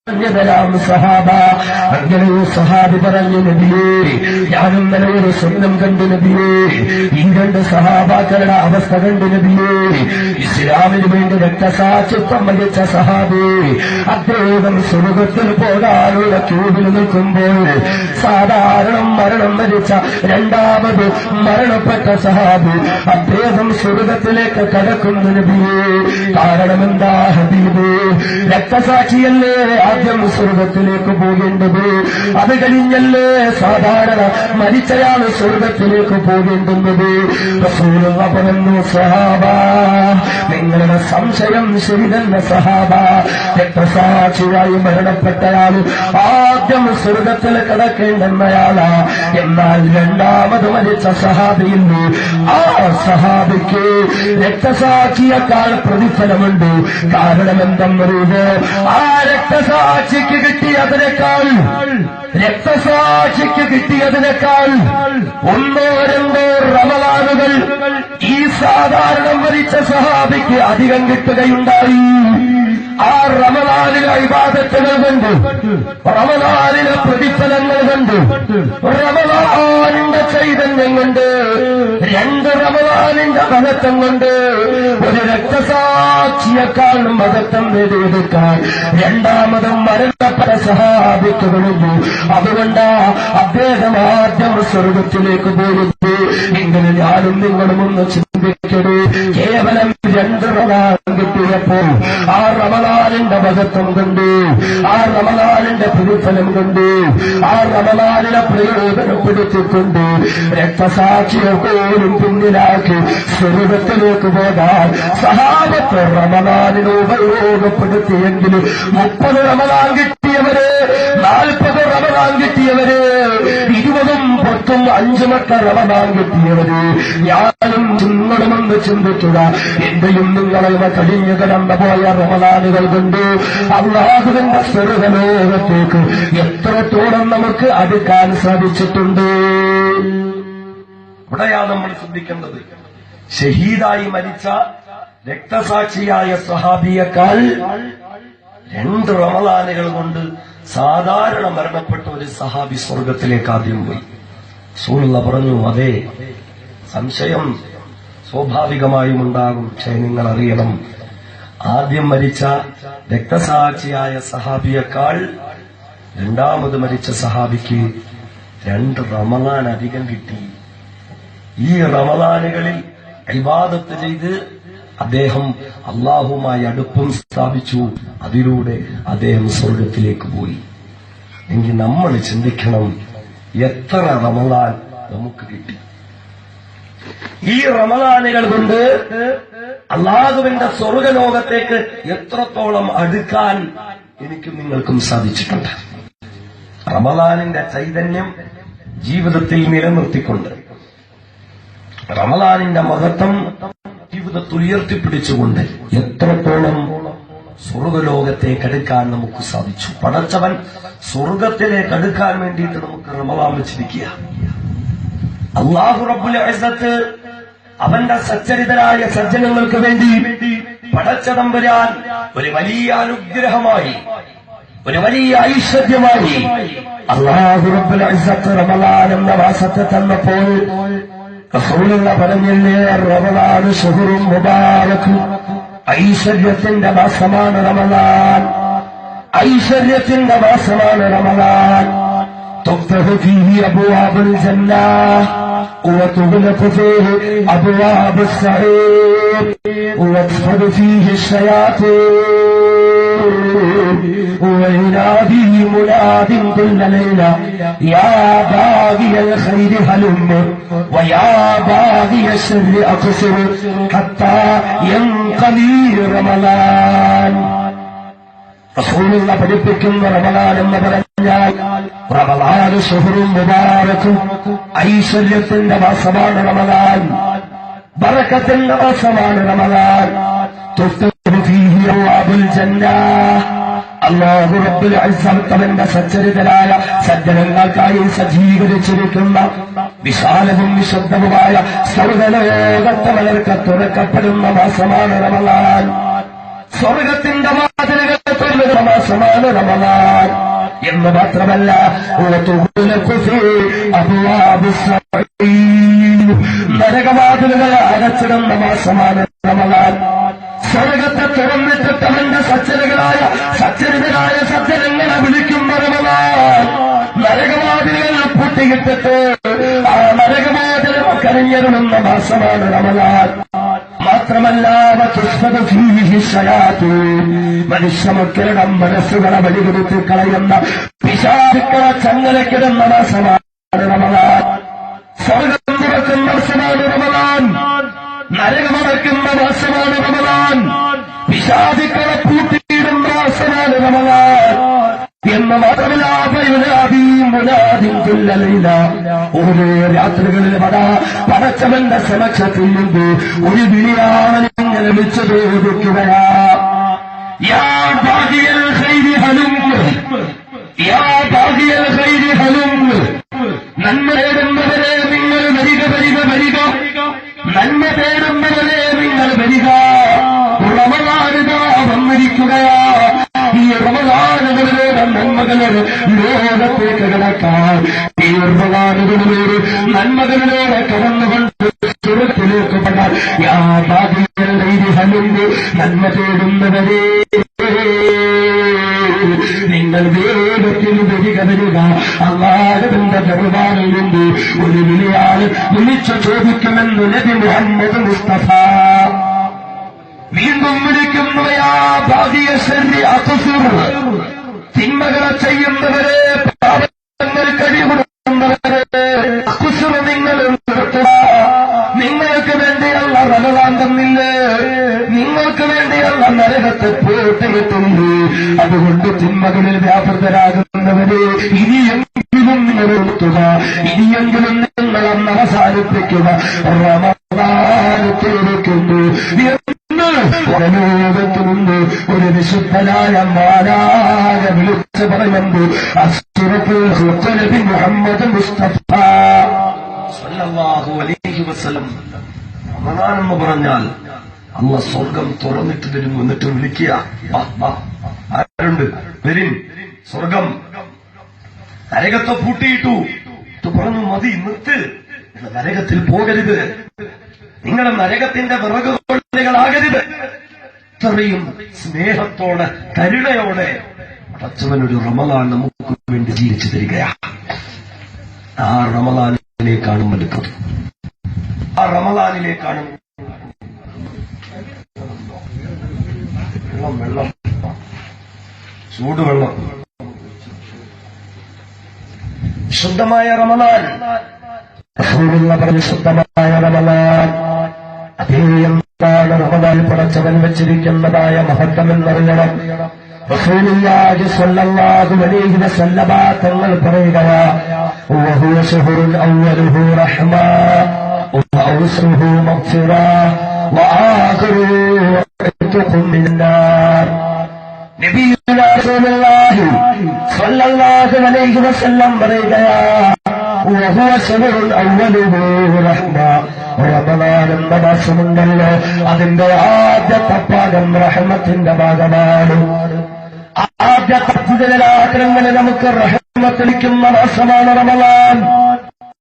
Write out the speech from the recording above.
ാം സഹാബ. അങ്ങനെ സഹാബി പറഞ്ഞു, നബിയേ, ഞാനും നല്ല ഒരു സ്വപ്നം കണ്ടു നബിയേ. ഈ രണ്ട് സഹാബാക്കളുടെ അവസ്ഥ കണ്ടു നബിയേ. ഇസ്ലാമിന് വേണ്ടി രക്തസാക്ഷിത്വം വഹിച്ച സഹാബി അദ്ദേഹം സ്വർഗത്തിൽ പോകാനുള്ള ക്യൂവിൽ നിൽക്കുമ്പോൾ സാധാരണ മരണം വരിച്ച രണ്ടാമത് മരണപ്പെട്ട സഹാബി അദ്ദേഹം സ്വർഗത്തിലേക്ക് കടക്കുന്നു നബിയേ. കാരണമെന്താ ഹബീബ്? രക്തസാക്ഷിയല്ലേ ആദ്യം സ്വർഗത്തിലേക്ക് പോകേണ്ടത്, അത് കഴിഞ്ഞല്ലേ സാധാരണ മരിച്ചയാൾ സ്വർഗത്തിലേക്ക് പോകേണ്ടുന്നത്. റസൂലുള്ള പറഞ്ഞു, സഹാബ, നിങ്ങളുടെ സംശയം ശരി തന്നെ സഹാബ. രക്തസാക്ഷിയായി മരണപ്പെട്ടയാൾ ആദ്യം സ്വർഗത്തിൽ കിടക്കേണ്ടെന്നയാളാ. എന്നാൽ രണ്ടാമത് മരിച്ച സഹാബിയില്ലേ, ആ സഹാബിക്ക് രക്തസാക്ഷിയേക്കാൾ പ്രതിഫലമുണ്ട്. കാരണം എന്തെന്നറിയുമോ? ആ രക്തസാക്ഷിക്ക് കിട്ടിയതിനേക്കാൾ ഒന്നോ രണ്ടോ റമളാനുകൾ ഈ സാധാരണ മരിച്ച സഹാബിക്ക് അധികം കിട്ടുകയുണ്ടായി. ആ റമളാനിലെ ഇബാദത്തുകൾ കൊണ്ട്, റമളാനിലെ പ്രതിഫലങ്ങൾ കൊണ്ട്, റമളാനിന്റെ ചൈതന്യം കൊണ്ട്, രണ്ട് റമളാനിന്റെ മഹത്വം കൊണ്ട് ഒരു രക്തസാക്ഷിയേക്കാൾ മഹത്വം നേടിയെടുക്കാൻ രണ്ടാമതും മരണപ്പെട്ട സഹാബിക്ക് കഴിഞ്ഞു. അതുകൊണ്ടാ അദ്ദേഹം ആദ്യം സ്വർഗത്തിലേക്ക് പോയത്. ഇങ്ങനെ ഞാനും നിങ്ങളും ഒന്ന് ചിന്തിക്കണേ. കേവലം രണ്ട് റമളാൻ കിട്ടിയപ്പോൾ ആ റമളാനിന്റെ മഹത്വം കണ്ടു, ആ റമളാനിന്റെ പ്രതിഫലം കണ്ടു, ആ റമളാനിനെ പ്രയോജനപ്പെടുത്തിക്കൊണ്ട് രക്തസാക്ഷിയെ പോലും പിന്നിലാക്കി സ്വർഗത്തിലേക്ക് പോകാൻ സഹാബത്ത് റമളാനിനെ ഉപയോഗപ്പെടുത്തിയെങ്കിലും 30 റമളാൻ കിട്ടിയവര്, 40 റമളാൻ കിട്ടിയവര്, 20ഉം 10ഉം 5 മക്ക റമളാൻ കിട്ടിയവര് ഞാനും നിങ്ങളുമെന്ന് ചിന്തിക്കുക. എന്റെയും നിങ്ങളെ കഴിഞ്ഞു കടന്നു പോയ റമളാനുകൾ കൊണ്ട് അല്ലാഹുവിന്റെ സ്വർഗ്ഗലോകത്തേക്ക് എത്രത്തോളം നമുക്ക് അടുക്കാൻ സാധിച്ചിട്ടുണ്ട്. ഇവിടെയാണ് നമ്മൾ ശ്രദ്ധിക്കേണ്ടത്. ഷഹീദായി മരിച്ച രക്തസാക്ഷിയായ സ്വഹാബിയേക്കാൾ 2 റമളാനുകൾ കൊണ്ട് സാധാരണ മരണപ്പെട്ട ഒരു സഹാബി സ്വർഗത്തിലേക്ക് ആദ്യം പോയി. റസൂലുള്ള പറഞ്ഞു, അതെ, സംശയം സ്വാഭാവികമായും ഉണ്ടാകും. പക്ഷേ നിങ്ങൾ അറിയണം, ആദ്യം മരിച്ച രക്തസാക്ഷിയായ സഹാബിയേക്കാൾ രണ്ടാമത് മരിച്ച സഹാബിക്ക് 2 റമളാൻ അധികം കിട്ടി. ഈ റമളാനുകളിൽ ഇബാദത്ത് ചെയ്ത് അദ്ദേഹം അല്ലാഹുവുമായി അടുപ്പം സ്ഥാപിച്ചു. അതിലൂടെ അദ്ദേഹം സ്വർഗത്തിലേക്ക് പോയി. എങ്കിൽ നമ്മൾ ചിന്തിക്കണം, എത്ര റമളാൻ നമുക്ക് കിട്ടി. ഈ റമളാനുകൾ കൊണ്ട് അല്ലാഹുവിന്റെ സ്വർഗ്ഗലോകത്തേക്ക് എത്രത്തോളം അടുക്കാൻ എനിക്കും നിങ്ങൾക്കും സാധിച്ചിട്ടുണ്ട്. റമളാനിന്റെ ചൈതന്യം ജീവിതത്തിൽ നിലനിർത്തിക്കൊണ്ട്, റമളാനിന്റെ മഹത്വം ജീവിതത്തിൽ ഉയർത്തിപ്പിടിച്ചുകൊണ്ട് എത്രത്തോളം സ്വർഗ്ഗലോകത്തേക്ക് അടുക്കാൻ നമുക്ക് സാധിച്ചു. പടച്ചവൻ സ്വർഗത്തിലേക്ക് അടുക്കാൻ വേണ്ടിയിട്ട് നമുക്ക് റമളാൻ വെച്ചിരിക്കുക. അല്ലാഹു റബ്ബുൽ ഇസ്സത്ത് അവന്റെ സച്ചരിതരായ സജ്ജനങ്ങൾക്ക് വേണ്ടി പടച്ച തമ്പുരാൻ ഒരു വലിയ അനുഗ്രഹമായി, ഒരു വലിയ ഐശ്വര്യമായി അല്ലാഹു റബ്ബുൽ ഇസ്സത്ത് റമളാൻ എന്ന മാസത്തെ തന്നപ്പോൾ റസൂലുള്ള പറഞ്ഞില്ലേ, റമളാൻ ശഹ്റുൻ മുബാറക്, ഐശ്വര്യത്തിന്റെ മാസമാണ് റമളാൻ, ഐശ്വര്യത്തിന്റെ മാസമാണ് റമളാൻ. തുഫ്തഹു ഫീഹി അബ്വാബുൽ ജന്നah وتغلق فيه أبواب السعير وتدخل فيه الشياطين وينادي مناد كل ليلة يا باغي الخير هلم ويا باغي الشر أقصر حتى ينقضي رمضان. റസൂലുള്ള പഠിപ്പിക്കുന്ന റമളാൻ എന്ന് പറഞ്ഞാൽ റമളാൻ ശഹ്റുൻ മുബാറക്, ഐശ്വര്യത്തിന്റെ മാസമാണ് റമളാൻ, ബറക്കത്തിന്റെ മാസമാണ് റമളാൻ. തുഫ്തഹു ഫീഹി അബ്വാബുൽ ജന്നah, അല്ലാഹു റബ്ബുൽ ഇസ്സത്ത് അവന്റെ സച്ചരിതരായ സജ്ജനങ്ങൾക്കായി സജ്ജീകരിച്ചിരിക്കുന്ന വിശാലവും വിശുദ്ധവുമായ സ്വർഗ്ഗലോകത്തെ തുറക്കപ്പെടുന്ന മാസമാണ് റമളാൻ. സ്വർഗത്തിന്റെ വാതിലുകൾ മാസമാണ് റമളാൻ എന്ന് മാത്രമല്ല നരകവാതിലുകൾ അടച്ചിടുന്ന മാസമാണ് റമളാൻ. സ്വർഗത്തെ തുറന്നിട്ടിട്ട് അവന്റെ സച്ചരിതരായ സജ്ജനങ്ങളെ വിളിക്കുന്ന റമളാൻ. നരകവാതിലുകൾ പൂട്ടിയിട്ടിട്ട് ആ നരകവാതിലും കരഞ്ഞരുളുന്ന മാസമാണ് റമളാൻ. മാത്രമല്ല മനുഷ്യമക്കളുടെ മനസ്സുകളെ വെടികൊടുത്ത് കളയുന്ന പിശാചുക്കളെ ചങ്ങലക്കിടുന്ന മാസമാണ് റമളാൻ. സ്വർഗം തുറക്കുന്ന മാസമാണ് റമളാൻ. നരകമടക്കുന്ന മാസമാണ് റമളാൻ. പിശാചുക്കളെ പൂട്ടിയിടുന്ന മാസമാണ് റമളാൻ. എന്ന് മാത്രമല്ല ഓരോ രാത്രികളിൽ പടച്ചവന്റെ സമക്ഷത്തിൽ നിന്ന് ഒരു വിളിയാണ് ഇങ്ങനെ വിളിച്ചു ചോദിക്കുകയാ, യാ ബാഗിയൽ ഖൈരി ഹലും, യാ ബാഗിയൽ ഖൈരി ഹലും. നന്മ തേടുന്നവരെ നിങ്ങൾ വരിക വരിക വരിക, നന്മ തേടുന്നവരെ നിങ്ങൾ വരിക. റമളാനിതാ വന്നിരിക്കുകയാ. ഈ റമളാനുകളിലൂടെ നന്മകളോട് ലോകത്തേക്ക് കിടക്കാൻ, ഈ റമളാനുകളിലൂടെ നന്മകളിലൂടെ കടന്നുകൊണ്ട് സ്വർഗ്ഗത്തിലേക്ക് പെടാൻ നന്മ തേടുന്നവരെ നിങ്ങൾ വേഗത്തിൽ വരിക വരിക. അല്ലാഹുവിന്റെ ദർബാറിൽ നിന്ന് ഒരു വിളിയാണ് വിളിച്ചു ചോദിക്കുമെന്ന് നബി മുഹമ്മദ് മുസ്തഫ. വീണ്ടും വിളിക്കുന്നു, യാ ബാഗിയ ശർരി അഖ്സുർ. തിന്മകളെ ചെയ്യുന്നവരെ, പാപങ്ങൾ കഴിവുകൊടുക്കുന്നവരെ, അഖ്സുർ നിങ്ങൾ നിർത്തുക. നിങ്ങൾക്ക് വേണ്ടിയുള്ള റമളാൻ തന്നില്ലേ, നിങ്ങൾക്ക് വേണ്ടിയുള്ള നരകത്തെ പൂട്ടിയിട്ടുണ്ട്. അതുകൊണ്ട് തിന്മകളിൽ വ്യാപൃതരാകുന്നവരെ ഇനിയെങ്കിലും നിങ്ങൾ നിർത്തുക, ഇനിയെങ്കിലും നിങ്ങൾ അന്ന് അവസാനിപ്പിക്കുക. റമളാൻ തീർക്കുന്നു ലോകത്തുനിന്ന് ഒരു വിശുദ്ധനായ മാലാഖ വിളിച്ചു പറയുമ്പോൾ അഷ്റഫുൽ നബി മുഹമ്മദ് മുസ്തഫ സല്ലല്ലാഹു അലൈഹി വസല്ലം. റമളാൻ എന്ന് പറഞ്ഞാൽ അല്ലാഹ് സ്വർഗം തുറന്നിട്ട് തരും. എന്നിട്ട് വിളിക്കുക, ആരുണ്ട് വരും. സ്വർഗം നരകത്തെ പൂട്ടിയിട്ടു. പറഞ്ഞു, മതി, നിർത്ത്, നരകത്തിൽ പോകരുത്, നിങ്ങളുടെ നരകത്തിന്റെ വിറകുകൊള്ളികളാകരുത്. ഇത്രയും സ്നേഹത്തോടെ കരുണയോടെ പടച്ചവനൊരു റമളാൻ നമുക്ക് വേണ്ടി ജീവിച്ചു തരികയാണ്. ആ റമളാനിലേക്കാണ് മടുക്കുന്നത്. ആ റമളാനിലേക്കാണ് വെള്ളം ചൂടുവെള്ളം, ശുദ്ധമായ റമളാൻ. ശുദ്ധമായ റമളാൻ അതേ എന്താണ് റമളാൻ പടച്ചവൻ വെച്ചിരിക്കുന്നതായ മഹത്വം എന്നറിയണം. റസൂലുള്ളാഹി സ്വല്ലല്ലാഹു അലൈഹി വസല്ലമ തങ്ങൾ പറയുകയാ, വഹുവ ശഹ്റുൻ അവ്വലുഹു റഹ്മ വഔസുഹു മഗ്ഫിറ വആഖിറുഹു ഇത്ഖും മിനന്നാർ. നബിയുനാ റസൂലുള്ളാഹി സ്വല്ലല്ലാഹു അലൈഹി വസല്ലം പറയുകയാ, വഹുവ ശഹ്റുൻ അവ്വലുഹു റഹ്മ. റമളാൻ എന്ന മാസമുണ്ടല്ലോ, അതിന്റെ ആദ്യത്തെ ഭാഗം റഹ്മത്തിന്റെ ഭാഗമാണ്. ആദ്യത്തെ രാത്രികളിൽ നമുക്ക് റഹ്മത്ത് ലഭിക്കുന്ന മാസമാണ് റമളാൻ.